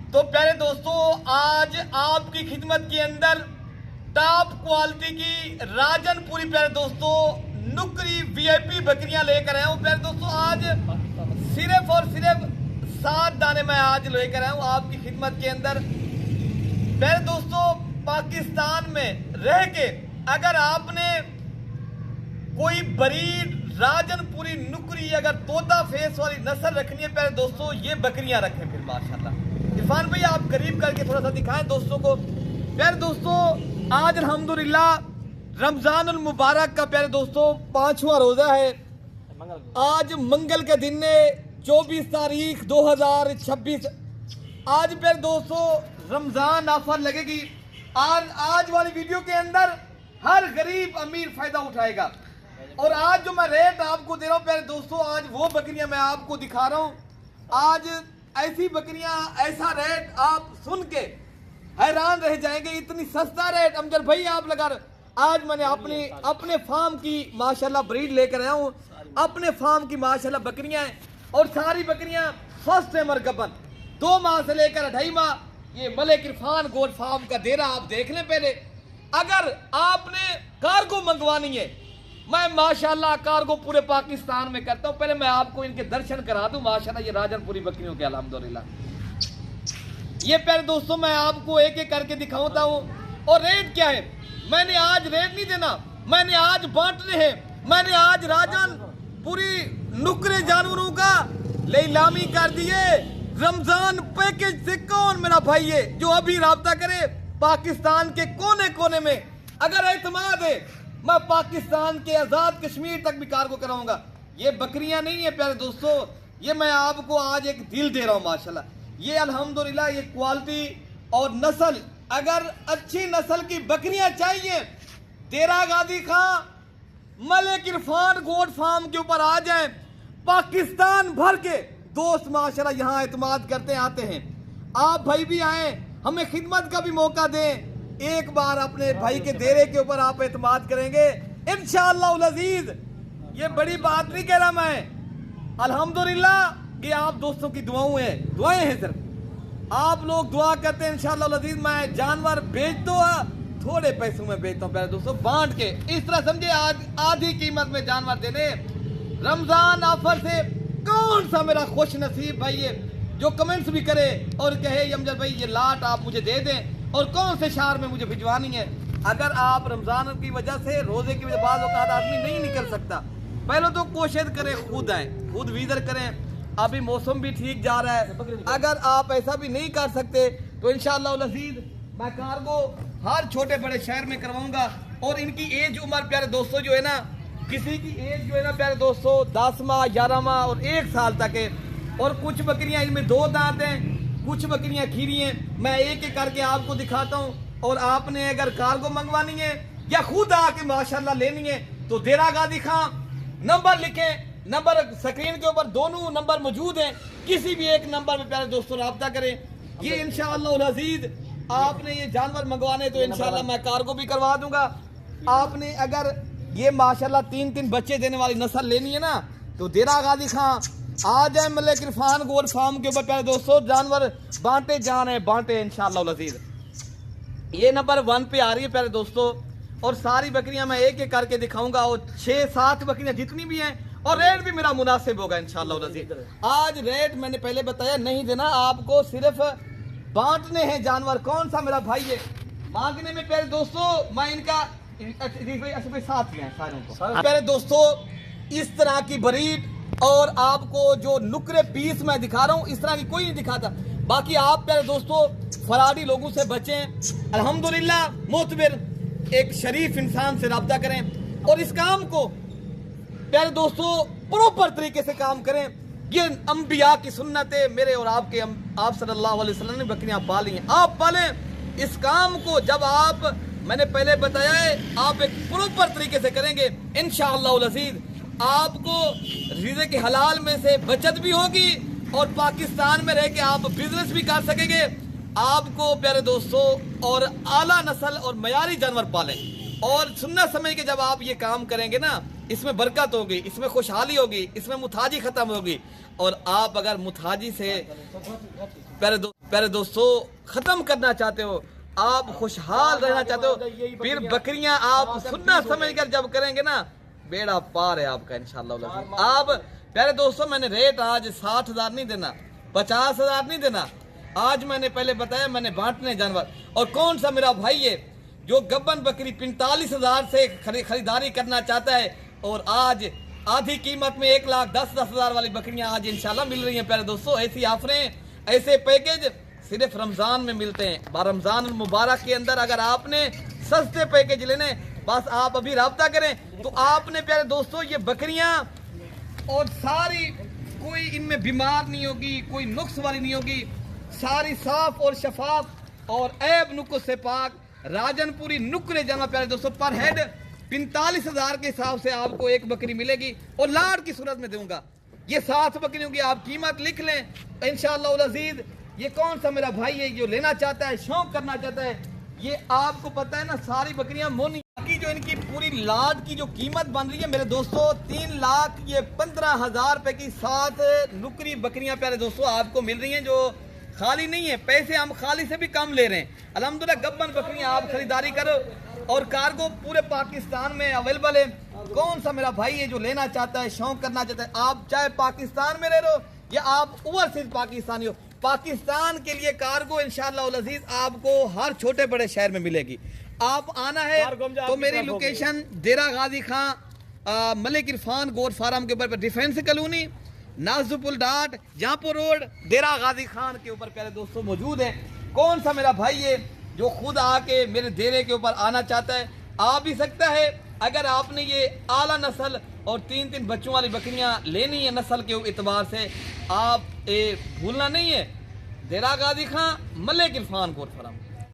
तो प्यारे दोस्तों, आज आपकी खिदमत के अंदर टॉप क्वालिटी की राजनपुरी प्यारे दोस्तों नुकरी वीआईपी बकरियां लेकर आया हूँ। प्यारे दोस्तों, आज सिर्फ और सिर्फ 7 दाने मैं आज लेकर आया हूँ आपकी खिदमत के अंदर। प्यारे दोस्तों, पाकिस्तान में रह के अगर आपने कोई बरीड राजनपुरी नुकरी अगर तोता फेस वाली नस्ल रखनी है प्यारे दोस्तों, ये बकरियां रखें फिर माशाल्लाह। इरफान भाई, आप करीब करके थोड़ा सा दिखाएं दोस्तों को। प्यारे दोस्तों, आज अल्हम्दुलिल्लाह रमजानुल मुबारक का प्यारे दोस्तों 5वां रोजा है। आज मंगल के दिन ने 24 तारीख 2026। आज प्यारे दोस्तों रमजान ऑफर लगेगी। आज वाली वीडियो के अंदर हर गरीब अमीर फायदा उठाएगा। और आज जो मैं रेट आपको दे रहा हूँ प्यारे दोस्तों, आज वो बकरियां मैं आपको दिखा रहा हूँ। आज ऐसी बकरियां, ऐसा रेट आप सुन के हैरान रह जाएंगे, इतनी सस्ता रेट अमजद भाई आप लगा रहे। आज मैंने अपने फार्म की माशाल्लाह ब्रीड लेकर आया हूँ। अपने फार्म की माशाल्लाह बकरियां हैं और सारी बकरियां फर्स्ट टाइमर गबन 2 माह से लेकर 2.5 माह। ये मलिक इरफान गोल्ड फार्म का डेरा आप देख लें पहले। अगर आपने कार्गो मंगवानी है, मैं माशाल्लाह कार्गो पूरे पाकिस्तान में करता हूं। पहले मैं आपको इनके दर्शन करा दूं माशाल्लाह, ये राजनपुरी बकरियों के अल्हम्दुलिल्लाह। ये प्यारे दोस्तों मैं आपको एक एक करके दिखाता हूं। और रेट क्या है, मैंने आज रेट नहीं देना, मैंने आज बांटने हैं। मैंने आज राजनपुरी नुकरे जानवरों का नीलामी कर दिए रमजान पैकेज से। कौन मेरा भाई है जो अभी राब्ता करे पाकिस्तान के कोने कोने में, अगर एतमाद है मैं पाकिस्तान के आजाद कश्मीर तक भी कार्गो कराऊंगा। ये बकरियां नहीं है प्यारे दोस्तों, ये मैं आपको आज एक दिल दे रहा हूं माशाल्लाह। ये अल्हम्दुलिल्लाह ये क्वालिटी और नस्ल, अगर अच्छी नस्ल की बकरियां चाहिए, तेरा गादी खां मलिक इरफान गोल्ड फार्म के ऊपर आ जाए। पाकिस्तान भर के दोस्त माशाल्लाह यहाँ एतमाद करते आते हैं। आप भाई भी आए, हमें खिदमत का भी मौका दें। एक बार अपने भाई के डेरे के ऊपर आप एतमाद करेंगे इंशाअल्लाह उल अजीज। ये बड़ी बात नहीं कह रहा मैं, अल्हम्दुलिल्लाह ये आप दोस्तों की दुआएं हैं सिर्फ। आप लोग दुआ करते हैं इंशाअल्लाह उल अजीज। मैं जानवर बेच दो, थोड़े पैसों में बेचता हूँ प्यारे दोस्तों, बांट के। इस तरह समझे, आज आधी कीमत में जानवर देने। रमजान ऑफर से कौन सा मेरा खुश नसीब भाई है जो कमेंट्स भी करे और कहे अमजद भाई ये लाट आप मुझे दे दें और कौन से शहर में मुझे भिजवानी है। अगर आप रमजान की वजह से, रोजे की वजह बात औकात आदमी नहीं निकल सकता, पहले तो कोशिश करें खुद आए, खुद विजिट करें। अभी मौसम भी ठीक जा रहा है। अगर आप ऐसा भी नहीं कर सकते तो इंशाअल्लाह उल अजीज मैं कार्गो हर छोटे बड़े शहर में करवाऊंगा। और इनकी एज उम्र प्यारे दोस्तों जो है ना, किसी की एज जो है ना प्यारे दोस्तों 10 माह 11 माह और 1 साल तक है। और कुछ बकरियां इनमें 2 दांत हैं, कुछ बकरियां खीरी हैं। मैं एक एक करके आपको दिखाता हूं। और आपने अगर कार्गो मंगवानी है या खुद आके माशाल्लाह लेनी है तो डेरा गादी खां नंबर लिखें, नंबर स्क्रीन के ऊपर दोनों नंबर मौजूद हैं। किसी भी एक नंबर में प्यारे दोस्तों राब्ता करें। ये इंशाअल्लाह उल अजीज आपने ये जानवर मंगवाने तो इंशाअल्लाह मैं कार्गो भी करवा दूंगा। आपने अगर ये माशाल्लाह 3-3 बच्चे देने वाली नस्ल लेनी है ना तो डेरा गादी खां आ जाए मलिक इरफान गोल्ड फार्म के ऊपर प्यारे दोस्तों। जानवर बांटे जान है, बांटे इंशाअल्लाह उल अजीज। ये नंबर 1 पे आ रही है प्यारे दोस्तों। और सारी बकरियां मैं एक एक करके दिखाऊंगा और 6-7 बकरियां जितनी भी हैं। और रेट भी मेरा मुनासिब होगा इंशाअल्लाह उल अजीज। आज रेट मैंने पहले बताया नहीं देना आपको, सिर्फ बांटने हैं जानवर। कौन सा मेरा भाई है मांगने में प्यारे दोस्तों, मैं इनका साथ हैं सारों को प्यारे दोस्तों। इस तरह की ब्रीड और आपको जो नुकरे पीस मैं दिखा रहा हूँ, इस तरह की कोई नहीं दिखाता। बाकी आप प्यारे दोस्तों फराडी लोगों से बचें। अल्हम्दुलिल्लाह मोतबर एक शरीफ इंसान से रब्ता करें और इस काम को प्यारे दोस्तों प्रॉपर तरीके से काम करें। ये अंबिया की सुन्नत है। मेरे और आपके आप सल्लल्लाहु अलैहि वसल्लम ने बकरियां पाली हैं, आप पालें इस काम को। जब आप, मैंने पहले बताया है, आप एक प्रॉपर तरीके से करेंगे इंशाअल्लाह उल अजीज आपको रिज़्क़ के हलाल में से बचत भी होगी और पाकिस्तान में रह के आप बिजनेस भी कर सकेंगे। आपको प्यारे दोस्तों और आला नस्ल और मयारी जानवर पालें और सुन्नत समझ के जब आप ये काम करेंगे ना, इसमें बरकत होगी, इसमें खुशहाली होगी, इसमें मुताजी खत्म होगी। और आप अगर मुताजी से प्यारे दोस्तों प्यारे दोस्तों खत्म करना चाहते हो, आप खुशहाल रहना चाहते हो, फिर बकरियां आप सुनना समझ कर जब करेंगे ना, बेड़ा पार है आपका इंशाल्लाह। आप प्यारे दोस्तों मैंने रेट आज 60,000 नहीं देना, 50,000 नहीं देना, आज मैंने पहले बताया मैंने बांटने जानवर। और कौन सा मेरा भाई है जो गब्बन बकरी 45,000 से खरीदारी करना चाहता है, और आज आधी कीमत में 1,10,10,000 वाली बकरियां आज इंशाल्लाह मिल रही हैं। प्यारे दोस्तों ऐसी ऑफरें, ऐसे पैकेज सिर्फ रमजान में मिलते हैं। रमजान मुबारक के अंदर अगर आपने सस्ते पैकेज लेने, बस आप अभी राब्ता करें तो आपने प्यारे दोस्तों ये बकरियां और सारी, कोई इनमें बीमार नहीं होगी, कोई नुक्स वाली नहीं होगी, सारी साफ और शफाफ और ऐब नुक्स से पाक राजनपुरी नुक्रे जाना। प्यारे दोस्तों पर हेड 45,000 के हिसाब से आपको एक बकरी मिलेगी और लाड की सूरत में दूंगा। ये 7 बकरियों की आप कीमत लिख लें इंशाअल्लाह अजीज। ये कौन सा मेरा भाई है जो लेना चाहता है, शौक करना चाहता है, ये आपको पता है ना सारी बकरियां मोनी की जो इनकी पूरी लाड की जो कीमत बन रही है मेरे दोस्तों 3,15,000 रुपए की 7 नुकरी बकरियां प्यारे दोस्तों आपको मिल रही हैं, जो खाली नहीं है। पैसे हम खाली से भी कम ले रहे हैं अल्हम्दुलिल्लाह। गब्बन बकरियां आप खरीदारी करो और कार्गो पूरे पाकिस्तान में अवेलेबल है। कौन सा मेरा भाई है जो लेना चाहता है, शौक करना चाहता है, आप चाहे पाकिस्तान में रह रहे हो या आप ओवरसीज पाकिस्तानी हो, पाकिस्तान के लिए कार्गो इंशाअल्लाह अजीज आपको हर छोटे बड़े शहर में मिलेगी। आप आना है तो मेरी लोकेशन डेरा गाजी खां मलिक इरफान गोर फार्म के ऊपर डिफेंस कॉलोनी नाजुपुल डाट जहाँपुर रोड डेरा गाजी खान के ऊपर प्यारे दोस्तों मौजूद है। कौन सा मेरा भाई है जो खुद आके मेरे डेरे के ऊपर आना चाहता है, आ भी सकता है। अगर आपने ये आला नस्ल और 3-3 बच्चों वाली बकरियां लेनी है नस्ल के एतबार से, आप भूलना नहीं है डेरा गाजी खां मलिक इरफान गोर फार्म।